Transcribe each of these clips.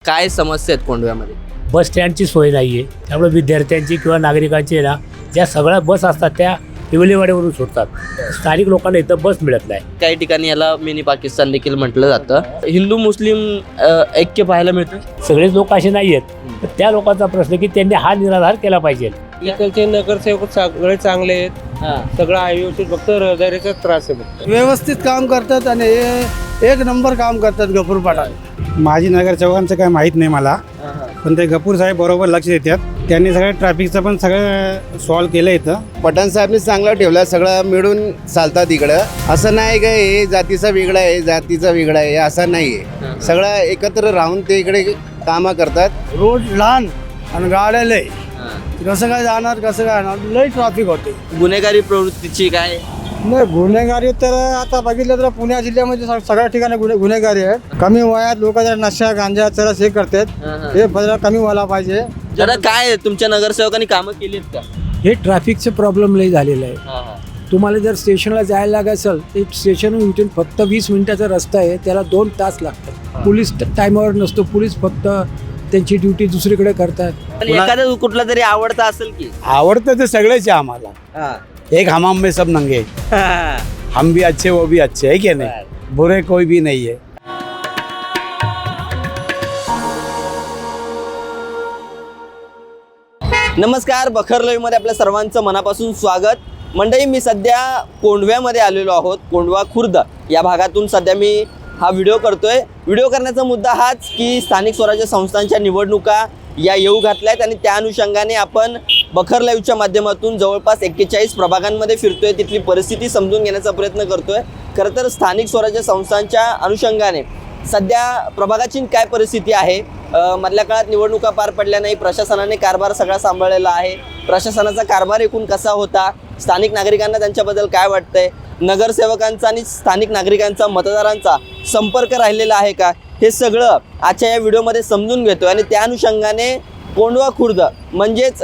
काय समस्या आहेत कोंडव्यामध्ये? बस स्टँडची सोय नाही आहे, त्यामुळे विद्यार्थ्यांची किंवा नागरिकांची ना ज्या सगळ्या बस असतात त्या हिवलेवाडीवरून सुटतात. स्थानिक लोकांना इथं बस मिळत नाही. काही ठिकाणी याला मिनी पाकिस्तान देखील म्हटलं जातं. हिंदू मुस्लिम ऐक्य पाहायला मिळतं. सगळेच लोक असे नाही आहेत, तर त्या लोकांचा प्रश्न की त्यांनी हा निराधार केला पाहिजे. इकडचे नगरसेवक सगळे चांगले आहेत, सगळं आहे व्यवस्थित, फक्त रहदारीचा त्रास आहे फक्त. व्यवस्थित काम करतात आणि एक नंबर काम करतात गफूर पठाण. माझी नगरसेवकांचं काय माहीत नाही मला, पण ते गफूर साहेब बरोबर लक्ष देतात. त्यांनी सगळं ट्रॅफिकचं पण सगळं सॉल्व्ह केलं इथं. पठाण साहेबने चांगलं ठेवलं, सगळं मिळून चालतात इकडं. असं नाही का हे जातीचा वेगळा आहे जातीचा वेगळा आहे असं नाही आहे, सगळं एकत्र राहून ते इकडे कामं करतात. रोड लहान आणि गाड्या लय, कसं काय जाणार कसं काय येणार, लय ट्रॅफिक होते. गुन्हेगारी प्रवृत्तीची काय? नाही गुन्हेगारी तर आता बघितलं तर पुणे जिल्ह्यामध्ये सगळ्या ठिकाणी गुन्हेगारी आहेत. कमी वयात लोक जर नशा गांजा चरस हे करतात, हे जरा कमी व्हायला पाहिजे. जरा काय तुमच्या नगरसेवकांनी कामं केली आहेत का? हे ट्रॅफिकचं प्रॉब्लेम लई झालेलं आहे. तुम्हाला जर स्टेशनला जायला लागत असेल तर स्टेशनहून इथून फक्त 20 मिनिटाचा रस्ता आहे, त्याला 2 तास लागतात. पोलीस टायमावर नसतो, पोलीस फक्त त्यांची ड्युटी दुसरीकडे करतात. पण एखादा कुठला तरी आवडता असेल की? आवडतं ते सगळेच आहे आम्हाला. एक हमाम में सब नंगे, हम भी अच्छे वो भी अच्छे है क्या नहीं, बुरे कोई भी नहीं है. नमस्कार, बखर लाईव्हमध्ये आपल्या सर्वांचं मनापासून स्वागत. मंडळी, मी सध्या कोंडव्यामध्ये आलेलो आहोत. कोंडवा खुर्द या भागातून सध्या मी हा व्हिडिओ करतोय. व्हिडिओ करण्याचा मुद्दा हाच की स्थानिक स्वराज्य संस्थांच्या निवडणुका या येऊ घातल्या आहेत आणि त्या अनुषंगाने आपण बखर लाईव्हच्या माध्यमातून जवळपास 41 प्रभागांमध्ये फिरतोय, तिथली परिस्थिती समजून घेण्याचा प्रयत्न करतोय. खरं तर स्थानिक स्वराज्य संस्थांच्या अनुषंगाने सध्या प्रभागाची काय परिस्थिती आहे, मधल्या काळात निवडणुका पार पडल्या नाही, प्रशासनाने कारभार सगळा सांभाळलेला आहे, प्रशासनाचा कारभार एकूण कसा होता, स्थानिक नागरिकांना त्यांच्याबद्दल काय वाटतंय, नगरसेवकांचा आणि स्थानिक नागरिकांचा मतदारांचा संपर्क राहिलेला आहे का, हे सगळं आजच्या या व्हिडिओमध्ये समजून घेतो. आणि त्या अनुषंगाने कोंडवा खुर्द म्हणजेच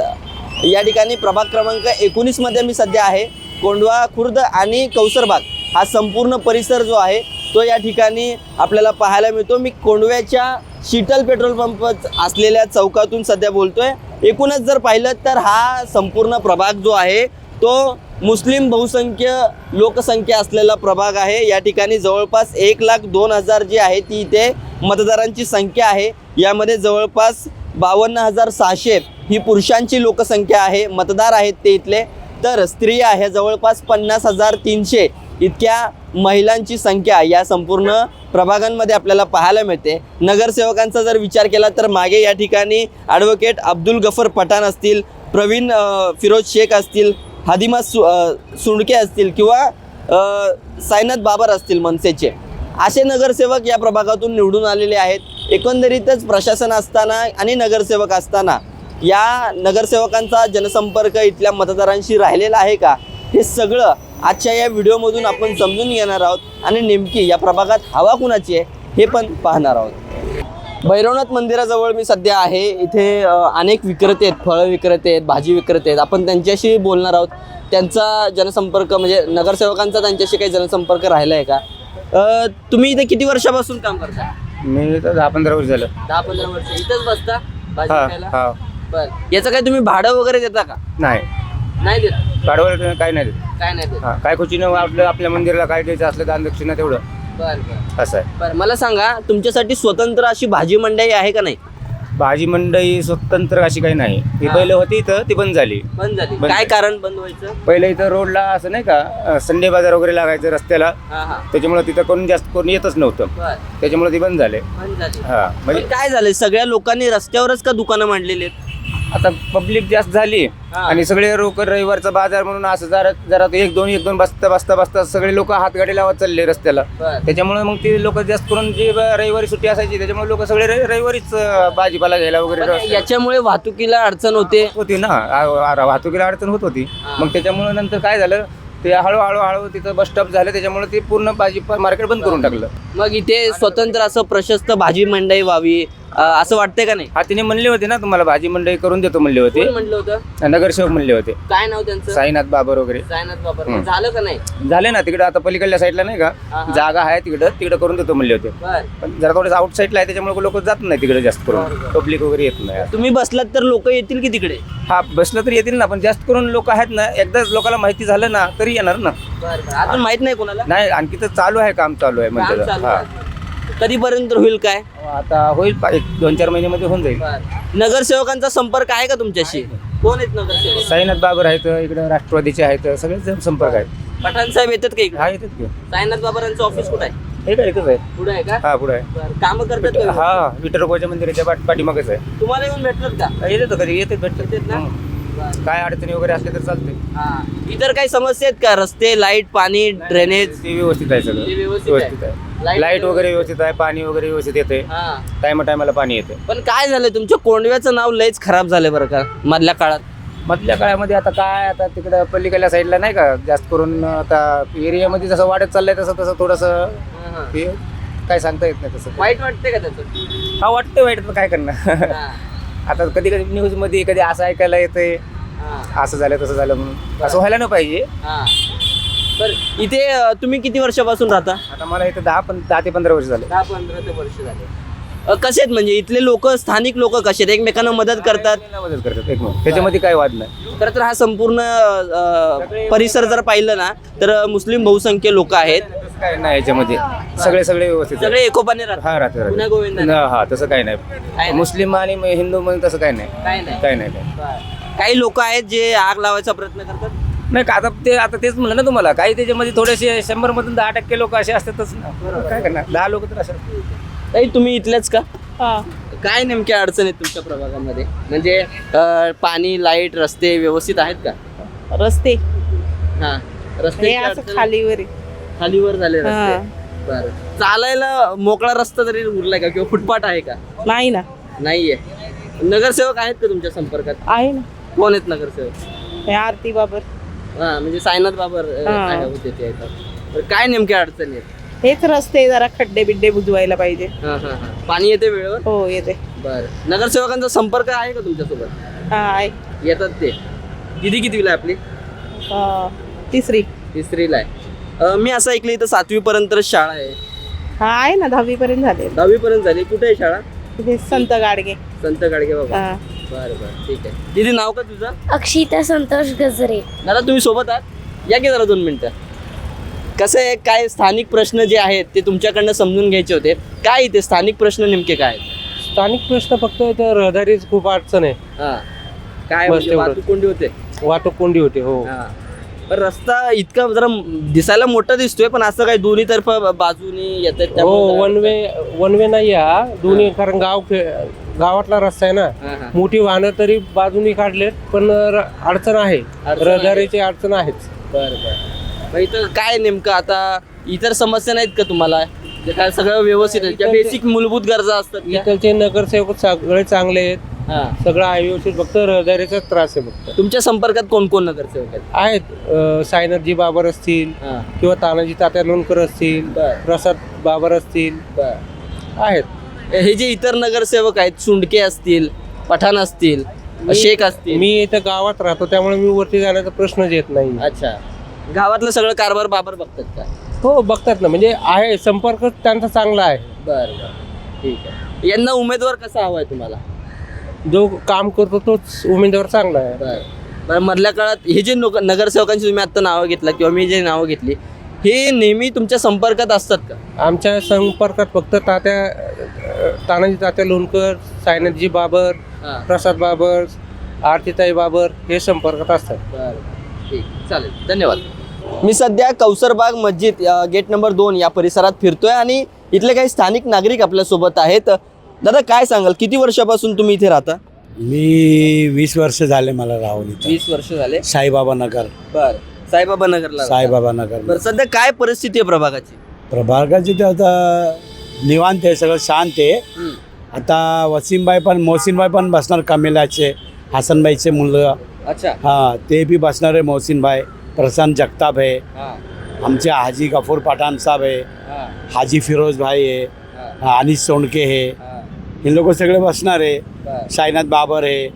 या ठिकाणी प्रभाग क्रमांक 19 मध्ये मी सध्या आहे. कोंडवा खुर्द आणि कौसरबाग हा संपूर्ण परिसर जो आहे तो या ठिकाणी आपल्याला पाहायला मिळतो. मी कोंडव्याच्या शीतल पेट्रोल पंप असलेल्या चौकातून सध्या बोलतोय. एकूणच जर पाहिलं तर हा संपूर्ण प्रभाग जो आहे तो मुस्लिम बहुसंख्य लोकसंख्या असलेला प्रभाग आहे. या ठिकाणी जवळपास 1,02,000 जी आहे ती इथे मतदारांची संख्या आहे. यामध्ये जवळपास 52,600 ही पुरुषांची लोकसंख्या आहे, मतदार आहेत ते इथले. तर स्त्रिया ह्या जवळपास 50,300 इतक्या महिलांची संख्या या संपूर्ण प्रभागांमध्ये आपल्याला पाहायला मिळते. नगरसेवकांचा जर विचार केला तर मागे या ठिकाणी ॲडव्होकेट अब्दुल गफर पठाण असतील, प्रवीण फिरोज शेख असतील, हादिमा सुंडके असतील किंवा साईनाथ बाबर असतील मनसेचे, असे नगरसेवक या प्रभागातून निवडून आलेले आहेत. एकंदरीतच प्रशासन असताना आणि नगरसेवक असताना या नगरसेवकांचा जनसंपर्क इथल्या मतदारांशी राहिलेला आहे का, हे सगळं आजच्या या व्हिडिओमधून आपण समजून घेणार आहोत. आणि नेमकी या प्रभागात हवा कुणाची आहे हे पण पाहणार आहोत. भैरवनाथ मंदिराजवळ मी सध्या आहे. इथे अनेक विक्रेते आहेत, फळं विक्रेते आहेत, भाजी विक्रेते आहेत. आपण त्यांच्याशी बोलणार आहोत. त्यांचा जनसंपर्क म्हणजे नगरसेवकांचा त्यांच्याशी काही जनसंपर्क राहिला आहे का? तुम्ही इथे किती वर्षापासून काम करता? मी तर 10-15 वर्ष झालं. 10-15 वर्ष इथंच बसता भाजी हा, खायला? हा. बरं, याचं काय तुम्ही भाडं वगैरे देता का? नाही, नाही देत. गाडवर काय नाही देत. काय नाही देत. काय खुशीनं आपल्या मंदिराला काय द्यायचं असलं दान दक्षिणा तेवढं बरं बरं असं आहे. बरं, मला सांगा तुमच्यासाठी स्वतंत्र अशी भाजी मंडई आहे का नाही? भाजी मंडई स्वतंत्र अशी काही नाही. ही पहिलं होती इथं, ती बंद झाली. बंद झाली. बंद काय झाली. कारण बंद व्हायचं? पहिलं इथं रोडला असं नाही का संडे बाजार वगैरे लागायचं रस्त्याला, हा हा, त्याच्यामुळे तिथं कोण जास्त कोण येतच नव्हतं, बरं, त्याच्यामुळे ती बंद झाले. बंद झाली. हा, म्हणजे पण काय झालंय, सगळ्या लोकांनी रस्त्यावरच का दुकानं मांडलेली आहेत? आता पब्लिक जास्त झाली हा. आणि सगळे लोक रविवारचा बाजार म्हणून असं जरा जरा एक दोन बसता सगळे लोक हातगाडी लावत चालले रस्त्याला. बरं. त्याच्यामुळे मग ते लोक जास्त करून जे रविवारी सुट्टी असायची त्याच्यामुळे लोक सगळे रविवारीच भाजीपाला घ्यायला पण वगैरे याच्यामुळे वाहतुकीला अडचण होते ना, वाहतुकीला अडचण होत होती. मग त्याच्यामुळे नंतर काय झालं, ते हळूहळू तिथं बस स्टॉप झालं, त्याच्यामुळे ते पूर्ण भाजी मार्केट बंद करून टाकलं. मग इथे स्वतंत्र असं प्रशस्त भाजी मंडई व्हावी, असं वाटतंय का नाही? हा तिने म्हणले होते ना तुम्हाला भाजी मंडई करून देतो म्हणले कोण होते, म्हणलं होतं? नगरसेवक म्हणले होते, काय नाव त्यांचं? साईनाथ बाबर वगैरे. सायनाथ बाबर. झालं का नाही? झाले ना तिकडे, आता पलीकडल्या साईडला नाही का जागा आहे तिकडे करून देतो म्हणले होते. बर. पण जरा थोडं आउट साईडला आहे त्याच्यामुळे लोक जात नाही तिकडे जास्त करून, पब्लिक वगैरे येत नाही. तुम्ही बसलात तर लोक येतील की तिकडे? हा बसलं तर येतील ना, पण जास्त करून लोक आहेत ना, एकदाच लोकांना माहिती झालं ना तरी येणार ना. अजून माहित नाही कोणाला? नाही आणखी तर चालू आहे, काम चालू आहे काम म्हणते. चालू हा आहे. कधीपर्यंत होईल काय? आता होईल 1-2-4 महिन्यामध्ये होऊन जाईल. नगरसेवकांचा संपर्क आहे का तुमच्याशी? कोण आहेत नगरसेवक? साईनाथ बाबर आहेत, इकडे राष्ट्रवादीचे आहेत, सगळेच संपर्क आहेत. पठाण साहेब येतात का इकडे? हा येतात की. सायनाथ बाबरांचं ऑफिस कुठे आहे? हे काय एकच आहे. पुढे आहे का? हा पुढे आहे. काम करतात का? हा विठ्ठलरुक्माच्या मंदिराच्या पाठीमागच आहे. तुम्हाला येऊन भेटतात का? येतात कधी येतात भेटतात येतात ना? हं. काय अडचणी वगैरे असले तर चालते. हा. इतर काही समस्या आहेत का? रस्ते, लाईट, पाणी, ड्रेनेज? ते व्यवस्थित आहे सगळं, ते व्यवस्थित आहे. व्यवस्थित आहे. Light लाईट वगैरे व्यवस्थित आहे, पाणी वगैरे व्यवस्थित येते, हा. टायमाला पाणी येते. पण काय झालंय, तुमच्या कोंडव्याचं नाव लयच खराब झालंय बरं का मधल्या काळात. मधल्या काळामध्ये आता काय, आता तिकडं पलीकडल्या साईडला नाही का जास्त करून, आता एरियामध्ये जसं वाढत चाललंय तसं थोडंसं हे काय सांगता येत नाही तसं. वाईट वाटते का त्याचं? हा वाटतं वाईट, तर काय करणार. हा. आता कधी कधी न्यूजमध्ये कधी असं ऐकायला येतंय, हा. असं झालं तसं झालं म्हणून. असं व्हायला नाही पाहिजे. हा. बरं, इथे तुम्ही किती वर्षापासून राहता? आता मला इथं 10 ते 15 वर्ष झाले. 10-15 वर्ष झाले. कसे आहेत म्हणजे इथले लोक, स्थानिक लोक कसे आहेत? एकमेकांना मदत करतात? मदत करतात एक मिनिट, त्याच्यामध्ये काय वाद नाही. खरं तर हा संपूर्ण परिसर जर पाहिलं ना तर मुस्लिम बहुसंख्य लोक आहेत. तसं काय नाही याच्यामध्ये, सगळे व्यवस्थित सगळे एकोपाने राहतात. हा राहते गुन्हा गोविंदाने. हा तसं काही काय नाही. नाही. मुस्लिम आणि हिंदू म्हणून तसं काही नाही. काय नाही. काही नाही. काही लोक आहेत जे आग लावायचा प्रयत्न करतात. नाही का, आता तेच म्हणलं ना तुम्हाला, काही त्याच्यामध्ये थोडेसे 100 मधून 10% लोक असे असतातच ना. काय करणार, 10 लोक तर असतात. ताई तुम्ही इथलेच का? काय नेमक्या अडचण आहेत तुमच्या प्रभागामध्ये? म्हणजे पाणी, लाईट, रस्ते व्यवस्थित आहेत का? रस्ते हा, हे रस्ते असं खालीवर आहे. खालीवर झाले हा. रस्ते. बरं, चालायला मोकळा रस्ता तरी उरलाय का किंवा फुटपाथ आहे का? नाही ना, नाहीये. नगरसेवक आहेत का तुमच्या संपर्कात? आहे ना, कोण आहेत नगरसेवक? हे आरती बाबर. हा, म्हणजे सायनाथ बाबर हा. काय होते ते येतात. बरं, काय नेमक्या अडचणी आहेत? हेच रस्ते जरा खड्डे बिड्डे बुजवायला पाहिजे. पाणी येते वेळेवर? हो येते. बरं, नगरसेवकांचा संपर्क आहे का तुमच्यासोबत? हा आहे. येतात ते? कितवीला आहे आपली? तिसरी. तिसरीला आहे. मी असं ऐकलं इथं 7वी पर्यंत शाळा आहे. हा आहे ना, 10वी पर्यंत झाले. 10वी पर्यंत झाली. कुठे आहे शाळा? तिथे संत गाडगे. संत गाडगे बाबा. हा. बरं ठीक आहे. दीदी नाव का तुझं? अक्षिता संतोष गजरे. दादा तुम्ही सोबत आहात? या की जरा 2 मिनिटं. कसं आहे, काय स्थानिक प्रश्न जे आहेत ते तुमच्याकडनं समजून घ्यायचे होते. काय इथे स्थानिक प्रश्न नेमके काय आहेत? स्थानिक प्रश्न फक्त इथं रहदारीच खूप अडचण आहे. हा. काय बस म्हणजे तेवढंच. वाहतूक कोंडी होते? वाहतूक कोंडी होते. हो हा. पण रस्ता इतका जरा दिसायला मोठा दिसतोय, पण असं काही दोन्ही तर्फ बाजूनी येतात हो, वन वे नाही हा दोन्ही, कारण गावातला रस्ता आहे ना. मोठी वाहनं तरी बाजूनी काढलेत, पण अडचण आहे, रहदारीची अडचण आहेच. बरं. मग इथं काय नेमकं आता इतर समस्या नाहीत का तुम्हाला? जे काय सगळं व्यवस्थित आहे, ज्या बेसिक मूलभूत गरजा असतात त्या? इकडचे नगरसेवक सगळे चांगले आहेत, हा. सगळं आहे व्यवस्थित, फक्त रहदारीचा त्रास आहे फक्त. तुमच्या संपर्कात कोण कोण नगरसेवक आहेत सायनाथजी बाबर असतील, आहेत? किंवा तानाजी तात्या लोणकर असतील, प्रसाद बाबर असतील, आहेत. हे जे इतर नगरसेवक आहेत, सुंडके असतील, पठाण असतील, शेख असतील. मी इथं गावात राहतो त्यामुळे मी वरती जाण्याचा प्रश्नच येत नाही. अच्छा, गावातलं सगळं कारभार बाबर बघतात का? हो बघतात ना, म्हणजे आहे संपर्क त्यांचा चांगला आहे. बरं ठीक आहे. यांना उमेदवार कसा हवाय तुम्हाला? जो काम करतो तोच उमेदवार चांगला आहे. बरं, मधल्या काळात हे जे नगरसेवकांची तुम्ही आता नावं घेतला किंवा मी जे नावं घेतली, हे नेहमी तुमच्या संपर्कात असतात का? आमच्या संपर्कात फक्त तानाजी तात्या लोणकर, सायनाथजी बाबर, प्रसाद बाबर, आरतीताई बाबर हे संपर्कात असतात. बरं ठीक, चालेल, धन्यवाद. मी सध्या कौसरबाग मस्जिद गेट नंबर 2 या परिसरात फिरतोय आणि इथले काही स्थानिक नागरिक आपल्यासोबत आहेत. दादा काय सांगाल, किती वर्षापासून तुम्ही इथे राहता? मी 20 वर्ष झाले मला राहून इथं. 20 वर्ष झाले. साईबाबा नगर. बरं, साईबाबा नगरला राहता. साईबाबा नगर. बरं, सध्या काय परिस्थिती आहे प्रभागाची? प्रभागाची ते आता निवांत आहे, सगळं शांत आहे. आता मोहसिनबाई पण बसणार, कमिलाचे हसनबाईचे मुलगा. अच्छा. हा, ते बी बसणार आहे. मोहसिनबाई, प्रशांत जगताप आहे, आमचे हाजी गफूर पठाण साहब आहे, हाजी फिरोज भाई आहे, अनिस सोंडके आहे, हे लोक सगळे बसणार आहे. साईनाथ बाबर आहे,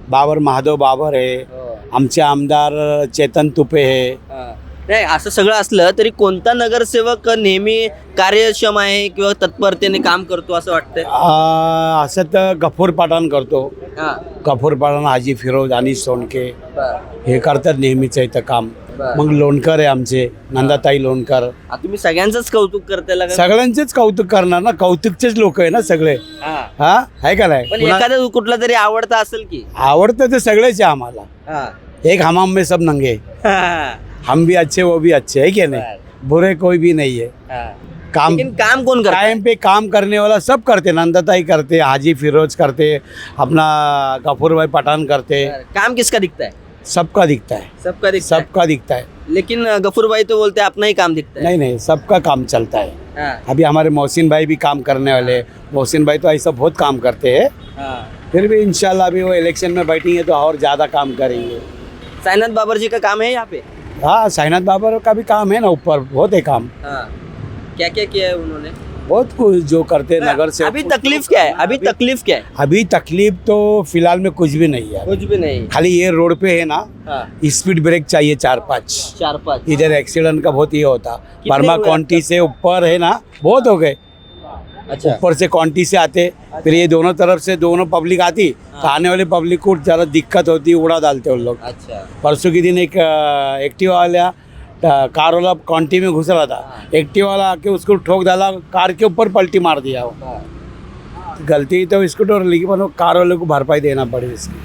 बाबर महादेव बाबर आहे, आमचे आमदार चेतन तुपे आहे. नाही असं सगळं असलं तरी कोणता नगरसेवक नेहमी कार्यक्षम आहे किंवा तत्परतेने काम करतो असं वाटतंय? असं तर गफूर पठाण करतो. हा. गफूर पठाण, हाजी फिरोज, अनिश सोनके बर. हे करतात नेहमीच इथं काम. मग लोणकर आहे आमचे, नंदाताई लोणकर. आता तुम्ही सगळ्यांचंच कौतुक करताय का? सगळ्यांचेच कौतुक करणार ना, कौतुकचेच लोक आहे ना सगळे. हा. हा आहे का नाही? पण कुणा- एखादा कुठला तरी आवडता असेल की? आवडतं ते सगळेच आहे आम्हाला. हा. एक हमाम में सब नंगे, हम भी अच्छे वो भी अच्छे है क्या नहीं, बुरे कोई भी नहीं है. काम लेकिन काम कोण करता? टाइम पे काम करने वाला सब करते. नंदाताई करते, हाजी फिरोज करते, अपना गफूर भाई पठान करते. काम किसका दिखता है? सबका दिखता है, सबका दिखता है. सबका दिखता है. लेकिन गफूर भाई तो बोलते हैं अपना ही काम दिखता है. नहीं नहीं, सबका काम चलता है. हाँ. अभी हमारे मोहसिन भाई भी काम करने वाले हैं. मोहसिन भाई तो ऐसा बहुत काम करते हैं. हाँ. फिर भी इंशाल्लाह अभी वो इलेक्शन में बैठेंगे तो और ज़्यादा काम करेंगे. साईनाथ बाबर जी का काम है यहाँ पे? हाँ, साईनाथ बाबर का भी काम है ना, ऊपर बहुत है काम. हाँ. क्या क्या किया है उन्होंने? बहुत कुछ जो करते नगर से. अभी तकलीफ क्या है? अभी तकलीफ क्या है? अभी तकलीफ तो फिलहाल में कुछ भी नहीं है. कुछ भी नहीं. खाली ये रोड पे है ना, हाँ. स्पीड ब्रेक चाहिए 4-5. 4-5. इधर एक्सीडेंट का बहुत ये होता. बर्मा हुए काउंटी से ऊपर है ना, बहुत हो गए. अच्छा. ऊपर से काउंटी से आते, फिर ये दोनों तरफ से दोनों पब्लिक आती, तो आने वाले पब्लिक को ज़्यादा दिक्कत होती, उड़ा डालते उन लोग. अच्छा. परसों के दिन एक एक्टिवा वाला कार वाला काउंटी में घुस रहा था. एक्टिवा वाला आके उसको ठोक डाला, कार के ऊपर पलटी मार दिया. वो गलती तो स्कूटर लेगी, पण कार वाले को भरपाई देना पडेल इसकी.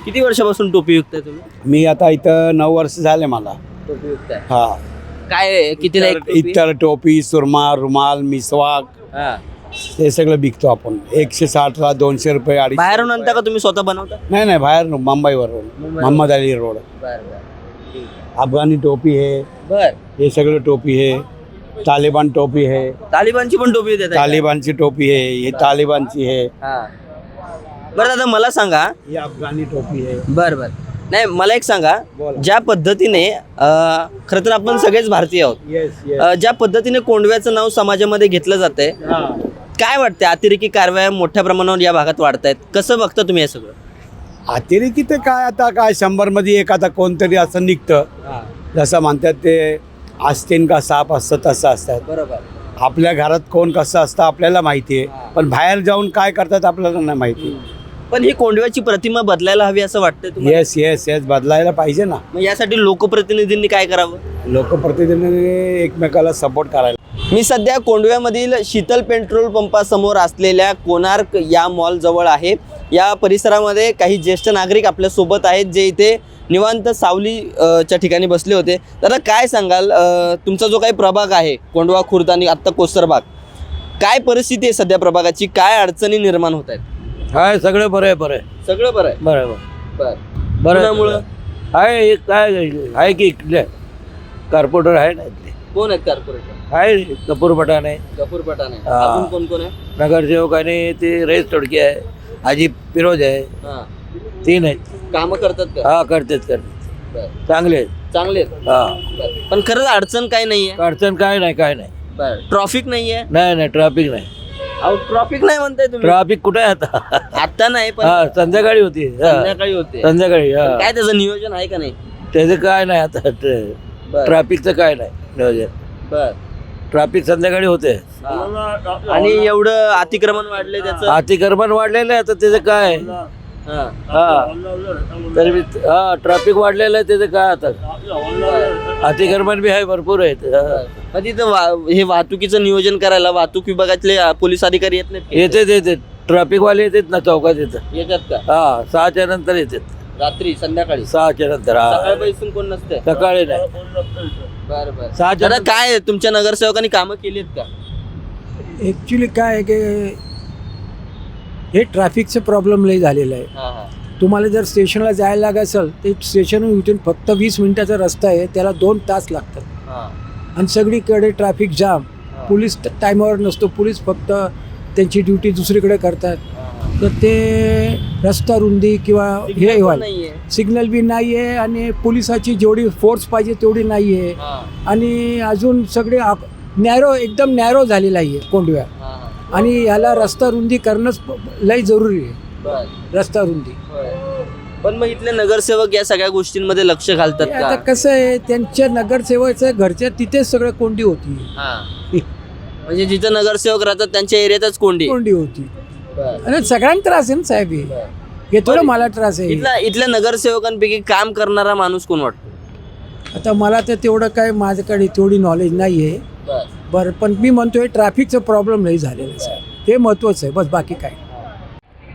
किती वर्षापासून टोपी विकताय तुम्ही? मी आता इथं 9 वर्ष झाले मला. टोपी विकताय. हा. काय कितीला एक टोपी? इतर टोपी, सुरमा, रुमाल, मिसवाक हा. हे सगळं विकतो आपण. 160ला 200 रुपये, 250. बाहेरून आणता का तुम्ही स्वतः बनवता? नाही नाही, बाहेर मुंबईवरून, मोहम्मद अली रोड. अफगानी टोपी है, बर. हे सगळं टोपी है. तालिबान टोपी है, तालिबानची पण टोपी देताय का? तालिबानची टोपी है, ये तालिबानची है. हा. बरं दादा मला सांगा. ये अफगानी टोपी है. बर बर. नाही मला एक सांगा, बोला. ज्या पद्धतीने खरं तर आपण सगळेच भारतीय आहोत. येस ज्या पद्धतीने कोंडव्याचं नाव समाजामध्ये घेतलं जातंय, काय वाटतं अतिरेकी कारवाया मोठ्या प्रमाणावर या भागात वाढत आहेत? कसं बघता तुम्ही हे सगळं? अतिरेकी ते काय आता काय 100 मध्ये एक आता कोणतरी असं निघतं. जसं म्हणतात ते आस्तीन का साप असतं तसं असतात. बरोबर. आपल्या घरात कोण कसं असतं आपल्याला माहिती आहे, पण बाहेर जाऊन काय करतात आपल्याला नाही माहिती. पण ही कोंडव्याची प्रतिमा बदलायला हवी असं वाटतंय तुम्हाला? येस येस येस, बदलायला पाहिजे ना. मग यासाठी लोकप्रतिनिधींनी काय करावं? लोकप्रतिनिधींनी एकमेकाला सपोर्ट करायला. मी सध्या कोंडव्यामधील शीतल पेट्रोल पंपासमोर असलेल्या कोणार्क या मॉल जवळ आहे. या परिसरामध्ये काही ज्येष्ठ नागरिक आपल्या सोबत आहेत जे इथे निवांत सावली च्या ठिकाणी बसले होते. दादा काय सांगाल, तुमचा जो काही प्रभाग आहे कोंडवा, खुर्द आणि आत्ता कोसरबाग, काय परिस्थिती आहे सध्या प्रभागाची? काय अडचणी निर्माण होत आहेत? हाय सगळं बरं आहे, बरं आहे, सगळं बरं आहे. बरं आहे, बरं. बरं कोणामुळं? आहे. हे काय आहे की इथले कॉर्पोरेटर आहे ना, इथले कोण आहेत कॉर्पोरेटर? आहे. कपूर पठाण आहे, गफूर पठाण आहे. हा. अजून कोण कोण आहे? नगरसेवक आणि ते रईस तोडके आहे, हाजी फिरोज आहे. हा. 3 आहेत. कामं करतात का? हा, करतात बरं. चांगले आहेत. चांगले आहेत. हा, बरं. पण खरंच अडचण काही नाहीये. अडचण काय नाही, काय नाही. बरं. ट्रॉफिक नाहीये? नाही नाही, ट्रॅफिक नाही. अहो ट्रॉफिक नाही म्हणताय तुम्ही? ट्रॅफिक कुठे आहे आता? आता नाही पण हा, संध्याकाळी होती. हा, संध्याकाळी होते. संध्याकाळी. हा, काय त्याचं नियोजन आहे का नाही? त्याचं काय नाही आता. बरं. ट्रॅफिकचं काय नाही नियोजन. बरं. ट्रॅफिक संध्याकाळी होते. हा. आणि एवढं अतिक्रमण वाढले त्याचं? अतिक्रमण वाढलेलं आहे, आता त्याचं काय. हा. हा, तरी बी हा ट्रॅफिक वाढलेलं आहे, त्याचं काय आता. अतिक्रमण बी आहे, भरपूर आहेत. हा. मग तिथं हे वाहतुकीचं नियोजन करायला वाहतूक विभागातले पोलीस अधिकारी येत नाहीत का? येते ट्रॅफिकवाले येतात ना चौकात येतात. येतात का? हा, 6च्या नंतर येतात. रात्री संध्याकाळी? 6च्या नंतर. हा, सकाळपासून कोण नसते? सकाळी नाही. बरं बरं. 6च्या दादा काय तुमच्या नगरसेवकांनी कामं केली आहेत का? ॲक्च्युली काय आहे की हे ट्रॅफिकचं प्रॉब्लेम लई झालेलं आहे. हा हा. तुम्हाला जर स्टेशनला जायला लागत असेल ते स्टेशनहून इथून फक्त 20 मिनिटाचा रस्ता आहे, त्याला 2 तास लागतात. हा. आणि सगळीकडे ट्रॅफिक जाम. पोलीस टायमावर नसतो, पोलीस फक्त त्यांची ड्युटी दुसरीकडे करतात. तर ते रस्ता रुंदी किंवा हे व्हायला नाहीये. सिग्नल बी नाही आहे आणि पोलिसाची जेवढी फोर्स पाहिजे तेवढी नाही आहे. हा. आणि अजून सगळे नॅरो, एकदम नॅरो झालेला आहे कोंडव्या. हा. आणि याला रस्ता रुंदी करणंच लई जरुरी आहे. रस्ता रुंदी पण मग इथले नगरसेवक या सगळ्या गोष्टींमध्ये लक्ष घालतात हे आता का? कसं आहे, त्यांच्या नगरसेवकाच्या घरच्या तिथेच सगळं कोंडी होती. म्हणजे जिथं नगरसेवक राहतात त्यांच्या एरियातच कोंडी. कोंडी होती आणि सगळ्यांना त्रास आहे ना साहेब. हे थोडं मला त्रास आहे. इथल्या नगरसेवकांपैकी काम करणारा माणूस कोण वाटतो? आता मला तर तेवढं काय माझ्याकडे तेवढी नॉलेज नाही आहे. बरं, पण मी म्हणतोय ट्रॅफिकचा प्रॉब्लेम नाही झालेला आहे साहेब, ते महत्त्वाचं आहे. बस बाकी काय.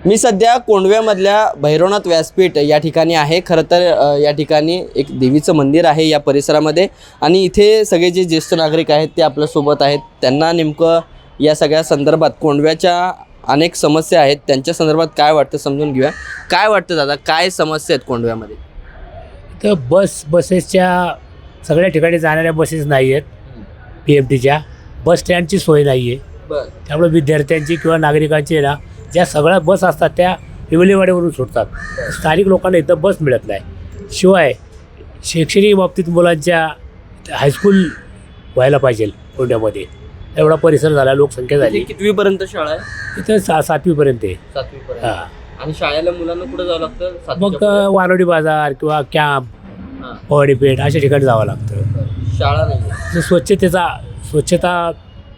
मी सध्या कोंडव्यामधल्या भैरवनाथ व्यासपीठ या ठिकाणी आहे. खरं तर या ठिकाणी एक देवीचं मंदिर आहे या परिसरामध्ये आणि इथे सगळे जे ज्येष्ठ नागरिक आहेत ते आपल्यासोबत आहेत. त्यांना नेमकं या सगळ्या संदर्भात कोंडव्याच्या अनेक समस्या आहेत त्यांच्या संदर्भात काय वाटतं समजून घेऊया. काय वाटतं दादा, काय समस्या आहेत कोंडव्यामध्ये? तर बसेसच्या सगळ्या ठिकाणी जाणाऱ्या बसेस नाही आहेत. PMTच्या बस स्टँडची सोय नाही आहे. त्यामुळे विद्यार्थ्यांची किंवा नागरिकांची ना ज्या सगळ्या बस असतात त्या विलेवाडीवरून सुटतात. स्थानिक लोकांना इथं बस मिळत नाही. शिवाय शैक्षणिक बाबतीत मुलांच्या हायस्कूल व्हायला पाहिजे कोंड्यामध्ये. एवढा परिसर झाला, लोकसंख्या झाली. कितवीपर्यंत शाळा आहे? इथं 7वीपर्यंत आहे. 7वीपर्यंत. हां, आणि शाळेला मुलांना कुठं जावं लागतं? मग वानवडी बाजार किंवा कॅम्प, पवाडीपेठ अशा ठिकाणी जावं लागतं. शाळा नाही. स्वच्छता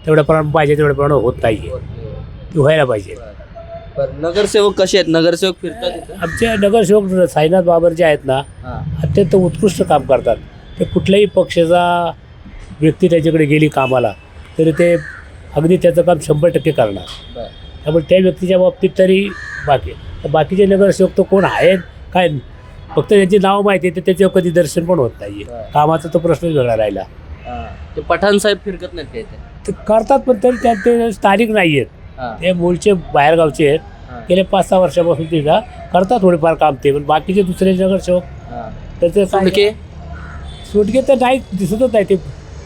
तेवढ्या प्रमाणात पाहिजे तेवढ्या प्रमाणात होत नाही आहे. ती व्हायला पाहिजे. नगरसेवक कसे आहेत? नगरसेवक फिरतात इथं? आमचे नगरसेवक साईनाथ बाबर जे आहेत ना, अत्यंत उत्कृष्ट काम करतात. ते कुठल्याही पक्षाचा व्यक्ती त्याच्याकडे गेली कामाला तरी ते अगदी त्याचं काम 100% करणार. त्यामुळे त्या व्यक्तीच्या बाबतीत तरी बाकीचे नगरसेवक तर कोण आहेत काय, फक्त त्यांची नाव माहिती आहे, तर त्याच्यावर कधी दर्शन पण होत नाही आहे. कामाचा तो प्रश्नच वेगळा राहिला. ते पठाण साहेब फिरकत नाहीत काय ते? ते करतात पण तरी त्यात ते स्थानिक नाही आहेत. ते मूळचे बाहेरगावचे आहेत. गेले 5-6 वर्षापासून ते का करतात थोडेफार काम ते. पण बाकीचे दुसरे नगरसेवक त्याचे सुटके तर नाही, दिसतच नाही. ते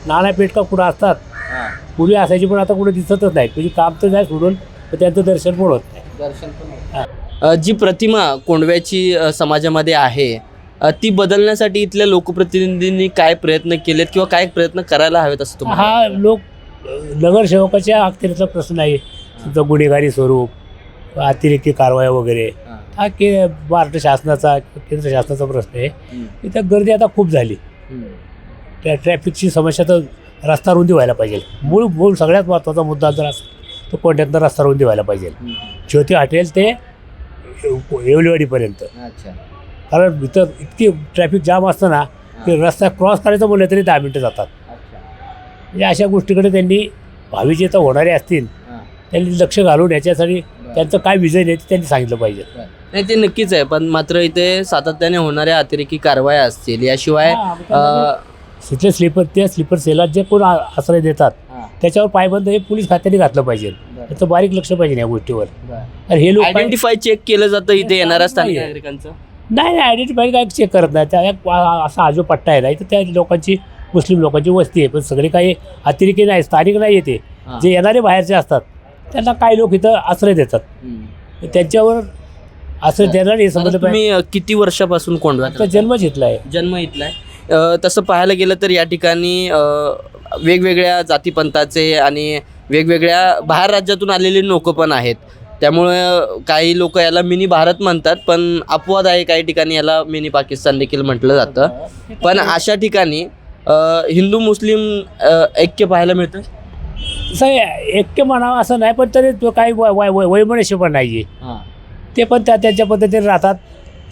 नाना पेटका कुठं असतात, पूर्वी असायची पण आता कुठे दिसतच नाहीत. म्हणजे काम तर नाही सोडून त्यांचं दर्शन पण होत नाही. जी प्रतिमा कोंडव्याची समाजामध्ये आहे ती बदलण्यासाठी इथल्या लोकप्रतिनिधींनी काय प्रयत्न केलेत किंवा काय प्रयत्न करायला हवेत असं तुम्हाला? हा नगरसेवकाच्या अखत्यारीचा प्रश्न आहे. तुमचं गुन्हेगारी स्वरूप, अतिरेकी कारवाया वगैरे हा महाराष्ट्र शासनाचा केंद्र शासनाचा प्रश्न आहे. इथं गर्दी आता खूप झाली. त्या ट्रॅफिकची समस्या तर रस्ता रुंदी व्हायला पाहिजे. मूळ सगळ्यात महत्त्वाचा मुद्दा जर असेल तर कोंड्यातनं रस्ता रुंदी व्हायला पाहिजे. ज्योती हॉटेल ते येवलेवाडीपर्यंत. कारण इथं इतकी ट्रॅफिक जाम असतं ना की रस्ता क्रॉस करायचं बोललं तरी 10 मिनटं जातात. म्हणजे अशा गोष्टीकडे त्यांनी भावी जे तर होणारे असतील त्यांनी लक्ष घालून याच्यासाठी त्यांचं काय विजन आहे ते त्यांनी सांगितलं पाहिजे. नाही ते नक्कीच आहे, पण मात्र इथे सातत्याने होणाऱ्या अतिरेकी कारवाया असतील. याशिवाय तिथले स्लीपर सेलात जे कोण आश्रय देतात त्याच्यावर पायबंद हे पोलीस खात्याने घातलं पाहिजे. त्याचं बारीक लक्ष पाहिजे या गोष्टीवर. आणि हे लोक आयडेंटिफाय चेक केलं जातं इथे येणाऱ्या स्थानिक नागरिकांचं? नाही आयडेंटिफाय काय चेक करत नाही. त्या असा हा जो पट्टा आहे ना इथं त्या लोकांची मुस्लिम लोकांची वस्ती आहे. पण सगळे काही अतिरेकी नाही, स्थानिक नाही येते. जे येणारे बाहेरचे असतात त्यांना काही लोक इथं आश्रय देतात. त्यांच्यावर आश्रय देणार हे समजलं पाहिजे. तुम्ही किती वर्षापासून कोंडव्यात? जन्मच इथला आहे. जन्म इथला आहे. तसं पाहायला गेलं तर या ठिकाणी वेगवेगळ्या जातीपंथाचे आणि वेगवेगळ्या बाहेर राज्यातून आलेले लोक पण आहेत. त्यामुळे काही लोक याला मिनी भारत म्हणतात, पण अपवाद आहे. काही ठिकाणी याला मिनी पाकिस्तान देखील म्हटलं जातं. पण अशा ठिकाणी हिंदू मुस्लिम ऐक्य पाहायला मिळतं. तसं ऐक्य म्हणावं असं नाही, पण तरी तो काही वैमनस्य पण नाही आहे. ते पण त्यांच्या पद्धतीने राहतात.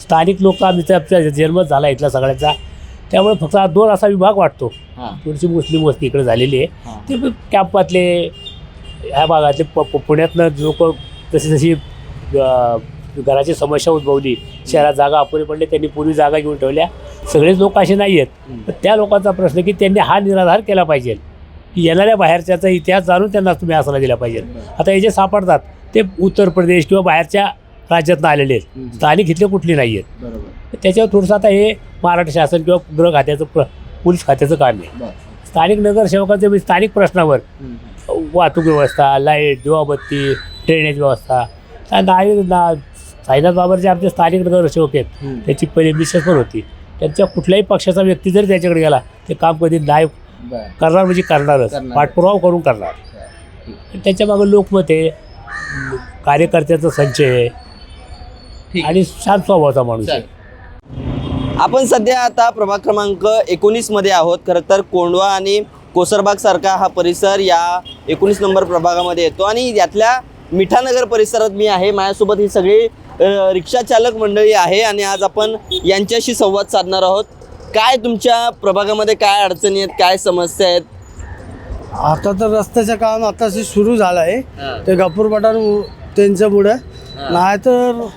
स्थानिक लोक आमचा जन्म झाला इथला सगळ्यांचा. त्यामुळे फक्त 2 असा विभाग वाटतो. थोडीशी मुस्लिम वस्ती इकडे झालेली आहे. ते कॅम्पातले ह्या भागातले पुण्यातनं लोक जशी घराची समस्या उद्भवली, शहरात जागा अपुरी पडली, त्यांनी पूर्वी जागा घेऊन ठेवल्या. सगळेच लोक असे नाही आहेत. पण त्या लोकांचा प्रश्न की त्यांनी हा निराधार केला पाहिजे की येणाऱ्या बाहेरच्याचा इतिहास जाणून त्यांना तुम्ही आसरा दिला पाहिजे. आता हे जे सापडतात ते उत्तर प्रदेश किंवा बाहेरच्या राज्यातनं आलेले आहेत, स्थानिक इथले कुठले नाही आहेत. त्याच्यावर थोडंसं आता हे महाराष्ट्र शासन किंवा गृह खात्याचं पोलीस खात्याचं काम आहे. स्थानिक नगरसेवकांचे स्थानिक प्रश्नावर वाहतूक व्यवस्था, लाईट, दिवाबत्ती, ड्रेनेज व्यवस्था. साईनाथ बाबर जे आमचे स्थानिक नगरसेवक आहेत त्याची पहिली मिसेस पण होती. त्यांच्या कुठल्याही पक्षाचा व्यक्ती जरी त्याच्याकडे गेला ते काम कधी नाही करणार, म्हणजे करणारच, पाठपुरावा करून करणार. त्याच्या मागं लोकमत आहे, कार्यकर्त्याचा संच आहे ठीक. आणि शांत स्वभावाचा माणूस आहे. आपण सध्या आता प्रभाग क्रमांक 19 मध्ये आहोत. खरं तर कोंढवा आणि कोसरबाग सारखा हा परिसर या 19 नंबर प्रभागामध्ये येतो आणि यातल्या मिठानगर परिसरात मी आहे. माझ्यासोबत ही सगळी रिक्षा चालक मंडळी आहे आणि आज आपण यांच्याशी संवाद साधणार आहोत. काय तुमच्या प्रभागामध्ये काय अडचणी आहेत, काय समस्या आहेत? आता तर रस्त्याचं काम आताशी सुरू झालं आहे. ते गपूर पठाण त्यांच्यामुळे, नाही तर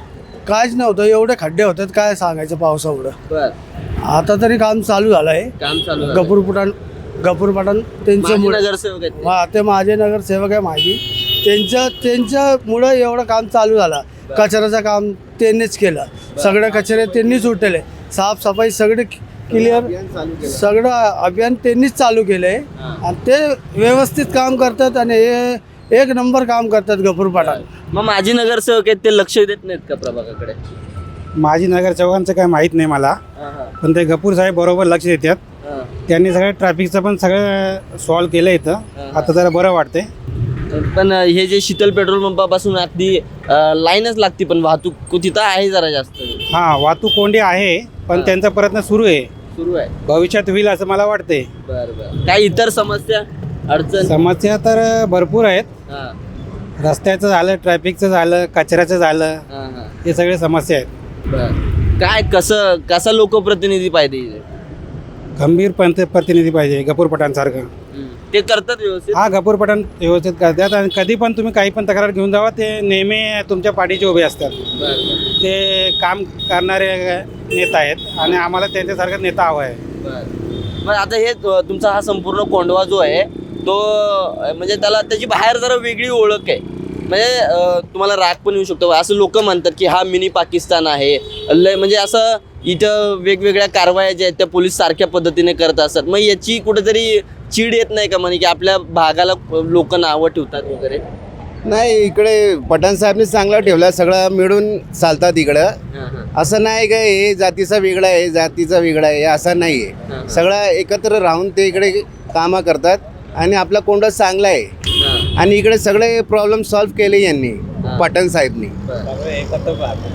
काहीच नव्हतं. एवढे खड्डे होतात काय सांगायचं पावसामुळं. आता तरी काम चालू झालं आहे. काम चालू आहे. गपूर पठाण त्यांच्यामुळे. नगरसेवक आहेत. हा, ते माझे नगरसेवक आहे माहिती. त्यांच्यामुळं एवढं काम चालू झालं. कचऱ्याचं काम त्यांनीच केलं. सगळे कचरे त्यांनीच उठले. साफसफाई सगळे क्लिअर, सगळं अभियान त्यांनीच चालू केलं आहे आणि ते व्यवस्थित काम करतात आणि हे एक नंबर काम करतात गपूर पठाण. मग माजी नगरसेवक आहेत ते लक्ष देत नाहीत का प्रभागाकडे? माझी नगरसेवकांचं काय माहीत नाही मला, पण ते गपूर साहेब बरोबर लक्ष देतात. त्यांनी सगळं ट्रॅफिकचं पण सगळं सॉल्व केलं इथं. आता जरा बरं वाटते. पण हे जे शीतल पेट्रोल पंपापासून अगदी लाईनच लागते, पण वाहतूक तिथं आहे जरा जास्त. हां, वाहतूक कोंडी आहे, पण त्यांचा प्रयत्न सुरू आहे. भविष्यात होईल असं मला वाटते. बरं. काय इतर समस्या अडचण? समस्या तर भरपूर आहेत. रस्त्याचं झालं, ट्रॅफिकचं झालं, कचऱ्याचं झालं, हे सगळे समस्या आहेत. काय कसा लोकप्रतिनिधी पाहिजे? गंभीर प्रतिनिधी पाहिजे गपूर पठाणसारखं. ते करतात व्यवस्थित? हा, गपूर पठाण व्यवस्थित करतात आणि कधी पण तुम्ही काही पण तक्रार घेऊन जावा, ते नेहमी तुमच्या पाठीचे उभे असतात. ते काम करणारे नेता आहेत आणि आम्हाला त्यांच्यासारखा नेता हवा आहे. मग आता हे तुमचा हा संपूर्ण कोंढवा जो आहे तो म्हणजे त्याची बाहेर जरा वेगळी ओळख आहे. म्हणजे तुम्हाला राग पण येऊ शकतो. असं लोक म्हणतात की हा मिनी पाकिस्तान आहे. म्हणजे असं इथं वेगवेगळ्या कारवाया ज्या आहेत त्या पोलीस सारख्या पद्धतीने करत असतात. मग याची कुठेतरी चीड येत नाही का, म्हणजे की आपल्या भागाला लोक नावं ठेवतात वगैरे? नाही, इकडे पठाण साहेबने चांगला ठेवला. सगळं मिळून चालतात इकडं. असं नाही का हे जातीचा वेगळा आहे, जातीचा वेगळा आहे, असं नाही आहे. सगळं एकत्र राहून ते इकडे कामं करतात आणि आपला कोंढवा चांगला आहे आणि इकडे सगळे प्रॉब्लेम सॉल्व्ह केले यांनी, पठाण साहेबनी.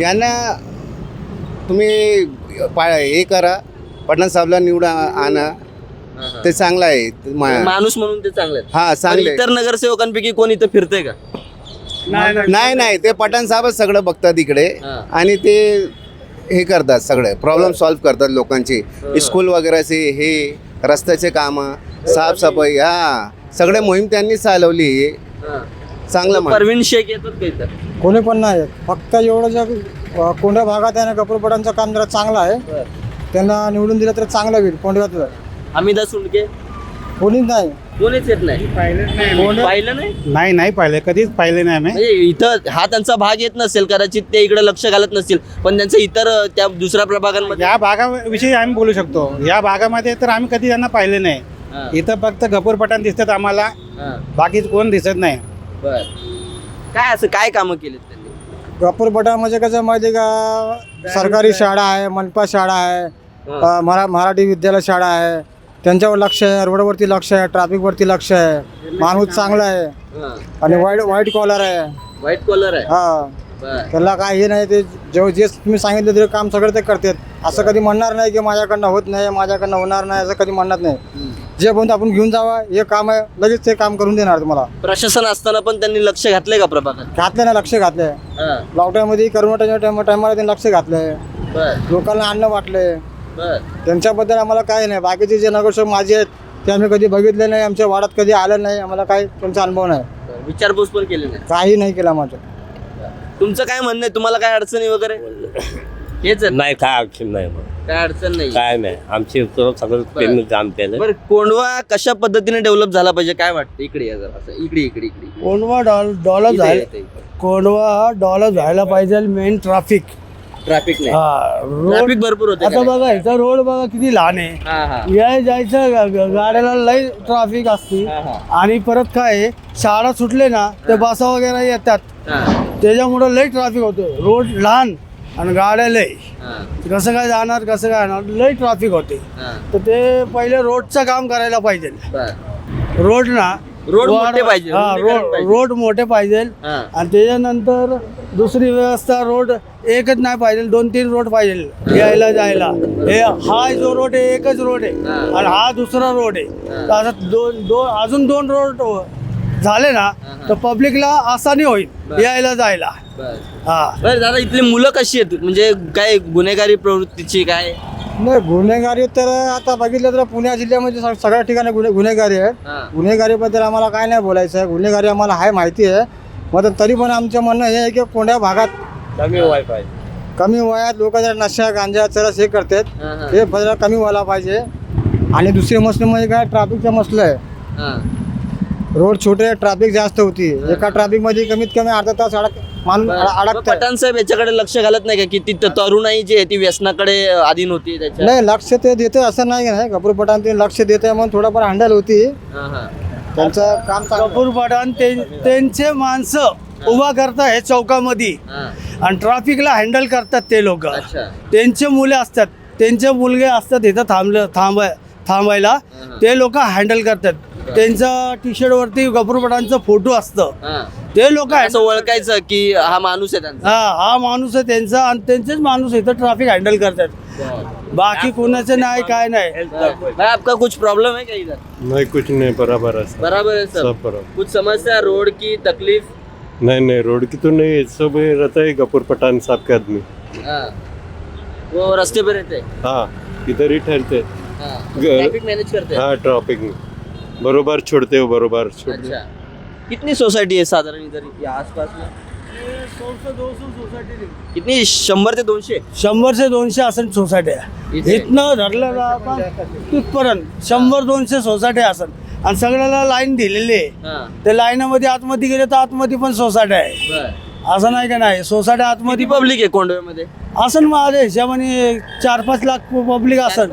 यांना तुम्ही हे करा, पठाण साहेबला निवडा आणा, ते चांगलं आहे. माणूस म्हणून ते चांगले आहेत. हा, चांगले. इतर नगरसेवकांपैकी कोण इथं फिरतंय का? नाही, ते पठाण साहेबच सगळं बघतात इकडे आणि ते हे करतात, सगळे प्रॉब्लेम सॉल्व्ह करतात लोकांचे. स्कूल वगैरेचे, हे रस्त्याचे कामं, साफसफाई, हा सगळे मोहीम त्यांनी चालवली. चांगलं परवीन शेख येतात का इथं? कोणी पण नाही. फक्त एवढं जर कोंढ्या भागात आहे ना, गपूर पठाणचं काम जरा चांगलं आहे. त्यांना निवडून दिलं तर चांगलं होईल. कोंढव्यात हमीदा सुंडके कोणीच नाही. कोणीच येत नाही. पाहिलं नाही? नाही पाहिले, कधीच पाहिले नाही आम्ही. म्हणजे इथं हा त्यांचा भाग येत नसेल, कदाचित ते इकडे लक्ष घालत नसतील, पण त्यांचं इतर त्या दुसऱ्या प्रभागांमध्ये. या भागाविषयी आम्ही बोलू शकतो. या भागामध्ये तर आम्ही कधी त्यांना पाहिले नाही. इथं फक्त गपूर पठाण दिसतात आम्हाला, बाकीच कोण दिसत नाही. काय असं काय कामं केलीत त्यांनी? गपूर पठाण म्हणजे कसं माहिती का, सरकारी शाळा आहे, मनपा शाळा आहे, मराठी विद्यालय शाळा आहे. त्यांच्यावर लक्ष आहे, रोडवरती लक्ष आहे, ट्रॅफिकवरती लक्ष आहे. माणूस चांगला आहे आणि व्हाईट कॉलर आहे. व्हाईट कॉलर आहे. हा, त्याला काय हे नाही. ते जे तुम्ही सांगितलं ते काम सगळं ते करतात. असं कधी म्हणणार नाही की माझ्याकडनं होत नाही, माझ्याकडनं होणार नाही, असं कधी म्हणणार नाही. जे पण आपण घेऊन जावा, हे काम आहे, लगेच ते काम करून देणार तुम्हाला. प्रशासन असताना पण त्यांनी लक्ष घातलंय का प्रभागात? घातलं ना, लक्ष घातलंय. लॉकडाऊनमध्ये करोनाच्या टायमाला त्यांनी लक्ष घातलंय. लोकांना अन्न वाटलंय. त्यांच्याबद्दल आम्हाला काय नाही. बाकीचे जे नगरसेवक माझे आहेत ते आम्ही कधी बघितले नाही, आमच्या वाड्यात कधी आलं नाही, आम्हाला काय त्यांचा अनुभव नाही. विचारपूस पण केली नाही? काही नाही केला माझं. तुमचं काय म्हणणं आहे? तुम्हाला काय अडचणी वगैरे? हेच नाही, काय अडचण नाही. काय अडचण नाही? काय नाही, आमची सगळं त्यांनी काम केलं. बरं, कोंढवा कशा पद्धतीने डेव्हलप झाला पाहिजे काय वाटतं? इकडे या जरा, असं इकडे. कोंढवा डेव्हलप झाला पाहिजे. मेन ट्रॅफिक ट्रॅफिक भरपूर होते. आता बघा, इथं रोड बघा किती लहान आहे. या जायचं गाड्याला लई ट्रॅफिक असते आणि परत काय शाळा सुटले ना ते बसा वगैरे येतात, त्याच्यामुळे लई ट्रॅफिक होते. रोड लहान आणि गाड्या लई, कसं काय जाणार, कसं काय येणार, लई ट्रॅफिक होते. तर ते पहिले रोडचं काम करायला पाहिजे. रोड ना रोड मोठे पाहिजे, हा, रुंदीकरण पाहिजे. रोड मोठे पाहिजे हा. आणि त्याच्यानंतर दुसरी व्यवस्था रोड एकच नाही पाहिजे, 2-3 रोड पाहिजे यायला जायला. हे हा जो रोड आहे एकच रोड आहे आणि हा दुसरा रोड आहे. तर असं अजून 2 रोड झाले ना तर पब्लिकला आसानी होईल यायला जायला. हा बरं दादा, इथली मुलं कशी आहेत, म्हणजे काय गुन्हेगारी प्रवृत्तीची काय? नाही, गुन्हेगारी तर आता बघितलं तर पुणे जिल्ह्यामध्ये सगळ्या ठिकाणी गुन्हेगारी आहे. गुन्हेगारीबद्दल आम्हाला काय नाही बोलायचं आहे, गुन्हेगारी आम्हाला आहे माहिती आहे. मग तरी पण आमचं म्हणणं हे आहे की कोणत्या भागात कमी वयात लोक जरा नशा गांजा चरस हे करतात, हे जरा कमी व्हायला पाहिजे. आणि दुसरी मसलं म्हणजे काय, ट्रॅफिकचा मसलं आहे. रोड छोटे, ट्रॅफिक जास्त होती. एका ट्रॅफिक मध्ये कमीत कमी अर्धा तास माणूस अडकतात. पठाण साहेब याच्याकडे लक्ष घालत नाही का की ती तरुणाई जी आहे ती व्यसनाकडे अधीन होती त्याच्या? नाही, लक्ष ते देते असं नाही आहे. कपूर पठाण ते लक्ष देते म्हणून थोडंफार हँडल होती. त्यांचं काम कपूर पठाण त्यांचे माणसं उभा करतात हे चौकामध्ये आणि ट्रॅफिकला हँडल करतात ते लोक. त्यांचे मुले असतात, त्यांचे मुलगे असतात इथं थांबायला, ते लोक हँडल करतात. त्यांचा टी शर्ट वरती कपूर पठाणचा फोटो असतं, ते लोक असं ओळखायचं की हा माणूस आहे त्यांचा. हा माणूस आहे त्यांचा आणि त्यांचेच माणूस इथं ट्रॅफिक हँडल करतात. बाकी कोणाचं नाही, काय नाही. भाई, आपका कुछ प्रॉब्लम है क्या इधर? नहीं, कुछ नहीं, बराबर है सब. बराबर है सब बराबर. कुछ समस्या रोड की तकलीफ? नहीं, रोड की तो नहीं, सब रहता है गफूर पठान साहब के आदमी. वो रास्ते पे रहते हैं? हाँ, इधर ही ठहरते. ट्रैफिक मैनेज करते हैं? हाँ, ट्रैफिक में बरोबर छोड़ते हो, बरोबर छोड़ते. अच्छा, कितनी सोसाइटी है साधारण इधर या आसपास में? 100-200 सोसायटी. कितनी? 100 ते 200? 100 से 200 असन सोसायटी आहे. इथनं धरलं ना आपण तिथपर्यंत 100-200 सोसायटी असन आणि सगळ्याला लाईन दिलेली आहे. त्या लाईनामध्ये आतमध्ये गेले तर आतमध्ये पण सोसायटी आहे. असं नाही का नाही, सोसायटी आतमध्ये पब्लिक आहे कोंडव्यामध्ये? असन माझ्या हिशोबाने 4-5 लाख पब्लिक असन.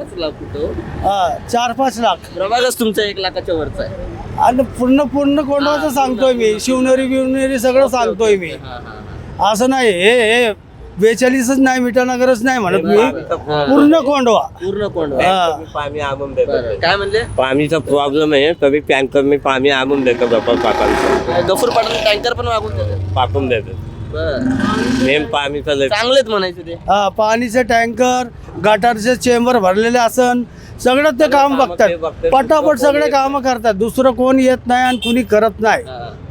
4-5 लाख. प्रभागच तुमचा 1 लाखाच्या वरचा आहे. आणि पूर्ण कोंडवाचं सांगतोय मी, शिवनेरी सगळं सांगतोय मी. असं नाही हे 42च नाही, मिठानगरच नाही म्हणत मी, पूर्ण कोंडवा. काय म्हणले? पाणीचा प्रॉब्लेम आहे, तरी टँकर मी पाणी आणून देतो गफूर पठाण. गफूर पठाण टँकर पण पाठवून देतो. मेन पाणीचा चांगलेच म्हणायचे ते. हा, पाणीचे टँकर, गटारचे चेंबर भरलेले असन, सगळं ते काम बघतात. पटापट सगळे काम करतात. दुसरं कोण येत नाही आणि कुणी करत नाही.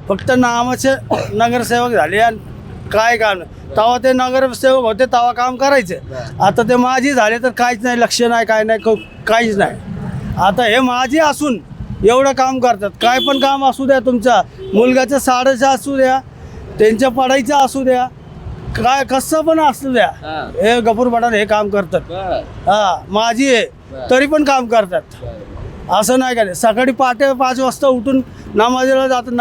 फक्त नामाचे नगरसेवक झाले आणि काय काम. तेव्हा ते नगरसेवक होते तेव्हा काम करायचे. आता ते माझी झाले तर काहीच नाही, लक्ष नाही, काय नाही, काहीच नाही. आता हे माझी असून एवढं काम करतात. काय पण काम असू द्या, तुमच्या मुलगाच्या साडेचा असू द्या, त्यांच्या पढाईचा असू द्या, काय कसं पण असू द्या, हे गफूर पठाण हे काम करतात. हा, माझी आहे तरी पण काम करतात. असं नाही का. सकाळी पहाटे 5 वाजता उठून नमाजला जातात.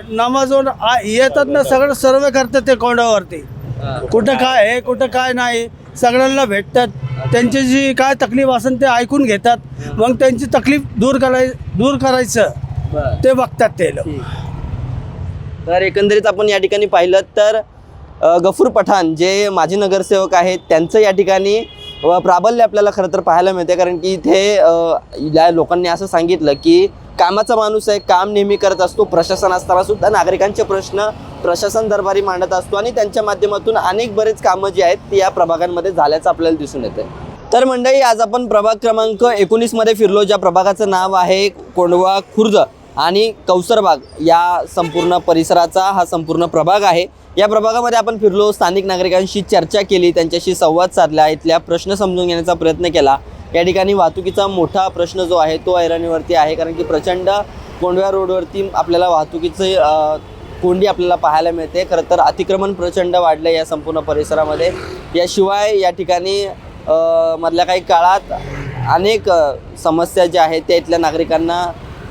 नमाजवर येतात ना, सगळं सर्वे करतात ते कोंडावरती. कुठं काय आहे, कुठं काय नाही, सगळ्यांना भेटतात. त्यांची जी काय तकलीफ असेल ते ऐकून घेतात. मग त्यांची तकलीफ दूर करायचं ते बघतात ते लोक. तर एकंदरीत आपण या ठिकाणी पाहिलं तर गफूर पठाण जे माजी नगरसेवक आहेत त्यांचं या ठिकाणी प्राबल्य आपल्याला खरं तर पाहायला मिळते. कारण की इथे या लोकांनी असं सांगितलं की कामाचा माणूस आहे, काम नेहमी करत असतो. प्रशासन असताना सुद्धा नागरिकांचे प्रश्न प्रशासन दरबारी मांडत असतो आणि त्यांच्या माध्यमातून अनेक बरेच कामं जी आहेत ती या प्रभागांमध्ये झाल्याचं आपल्याला दिसून येते. तर मंडळी, आज आपण प्रभाग क्रमांक 19 मध्ये फिरलो, ज्या प्रभागाचं नाव आहे कोंडवा खुर्द आणि कौसरबाग. या संपूर्ण परिसराचा हा संपूर्ण प्रभाग आहे. या प्रभागामध्ये आपण फिरलो, स्थानिक नागरिकांशी चर्चा केली, त्यांच्याशी संवाद साधला, इथल्या प्रश्न समजून घेण्याचा प्रयत्न केला. या ठिकाणी वाहतुकीचा मोठा प्रश्न जो आहे तो ऐरणीवरती आहे. कारण की प्रचंड कोंडव्या रोडवरती आपल्याला वाहतुकीचे कोंडी आपल्याला पाहायला मिळते. खरं तर अतिक्रमण प्रचंड वाढलं या संपूर्ण परिसरामध्ये. याशिवाय या ठिकाणी मधल्या काही काळात अनेक समस्या ज्या आहेत त्या इथल्या नागरिकांना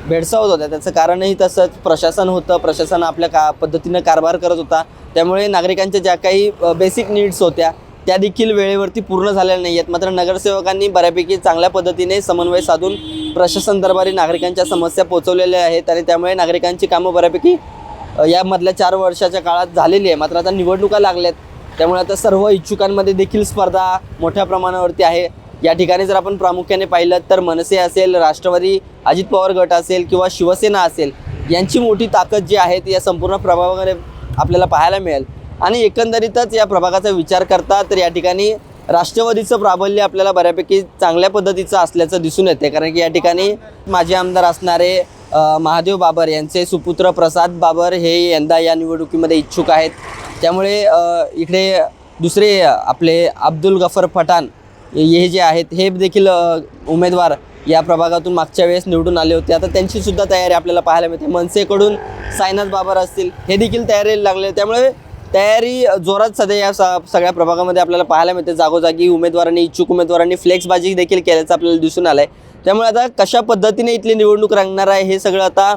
भेडसावत होत्या. त्याचं कारणही तसंच प्रशासन होतं. प्रशासन आपल्या पद्धतीनं कारभार करत होता. त्यामुळे नागरिकांच्या ज्या काही बेसिक नीड्स होत्या त्या देखील वेळेवरती पूर्ण झालेल्या नाही आहेत. मात्र नगरसेवकांनी बऱ्यापैकी चांगल्या पद्धतीने समन्वय साधून प्रशासन दरबारी नागरिकांच्या समस्या पोचवलेल्या आहेत आणि त्यामुळे नागरिकांची कामं बऱ्यापैकी यामधल्या 4 वर्षाच्या काळात झालेली आहे. मात्र आता निवडणुका लागल्यात, त्यामुळे आता सर्व इच्छुकांमध्ये देखील स्पर्धा मोठ्या प्रमाणावरती आहे. या ठिकाणी जर आपण प्रामुख्याने पाहिलं तर मनसे असेल, राष्ट्रवादी अजित पवार गट असेल किंवा शिवसेना असेल, यांची मोठी ताकद जी आहे ती या संपूर्ण प्रभागामध्ये आपल्याला पाहायला मिळेल. आणि एकंदरीतच या प्रभागाचा विचार करता तर या ठिकाणी राष्ट्रवादीचं प्राबल्य आपल्याला बऱ्यापैकी चांगल्या पद्धतीचं असल्याचं दिसून येते. कारण की या ठिकाणी माजी आमदार असणारे महादेव बाबर यांचे सुपुत्र प्रसाद बाबर हे यंदा या निवडणुकीमध्ये इच्छुक आहेत. त्यामुळे इकडे दुसरे आपले अब्दुल गफर पठाण हे जे आहेत हे देखील उमेदवार या प्रभागातून मागच्या वेळेस निवडून आले होते. आता त्यांचीसुद्धा तयारी आपल्याला पाहायला मिळते. मनसेकडून साईनाथ बाबर असतील हे देखील तयारीला लागले. त्यामुळे तयारी जोरात सध्या या सगळ्या प्रभागामध्ये आपल्याला पाहायला मिळते. जागोजागी उमेदवारांनी इच्छुक उमेदवारांनी फ्लेक्सबाजी देखील केल्याचं आपल्याला दिसून आलं आहे. त्यामुळे आता कशा पद्धतीने इथली निवडणूक रंगणार आहे हे सगळं आता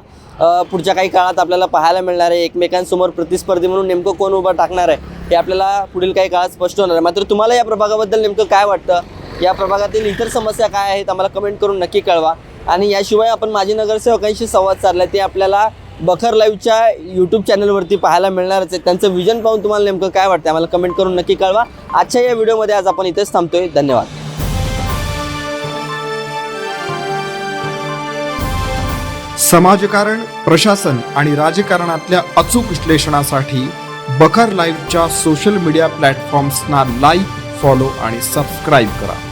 पुढच्या काही काळात आपल्याला पाहायला मिळणार आहे. एकमेकांसमोर प्रतिस्पर्धी म्हणून नेमकं कोण उभं टाकणार आहे हे आपल्याला पुढील काही काळात स्पष्ट होणार आहे. मात्र तुम्हाला या प्रभागाबद्दल नेमकं काय वाटतं, या प्रभागातील इतर समस्या काय आहेत आम्हाला कमेंट करून नक्की कळवा. आणि याशिवाय आपण माजी नगरसेवकांशी संवाद साधला ते आपल्याला बखर लाईव्हच्या यूट्यूब चॅनलवरती पाहायला मिळणारच आहे. त्यांचं विजन पाहून तुम्हाला नेमकं काय वाटतं आम्हाला कमेंट करून नक्की कळवा. आजच्या या व्हिडिओमध्ये आज आपण इथेच थांबतोय. धन्यवाद. समाजकारण, प्रशासन आणि राजकारणातल्या अचूक विश्लेषणासाठी बखर लाईव्हच्या सोशल मीडिया प्लॅटफॉर्म्सना लाईक, फॉलो आणि सबस्क्राईब करा.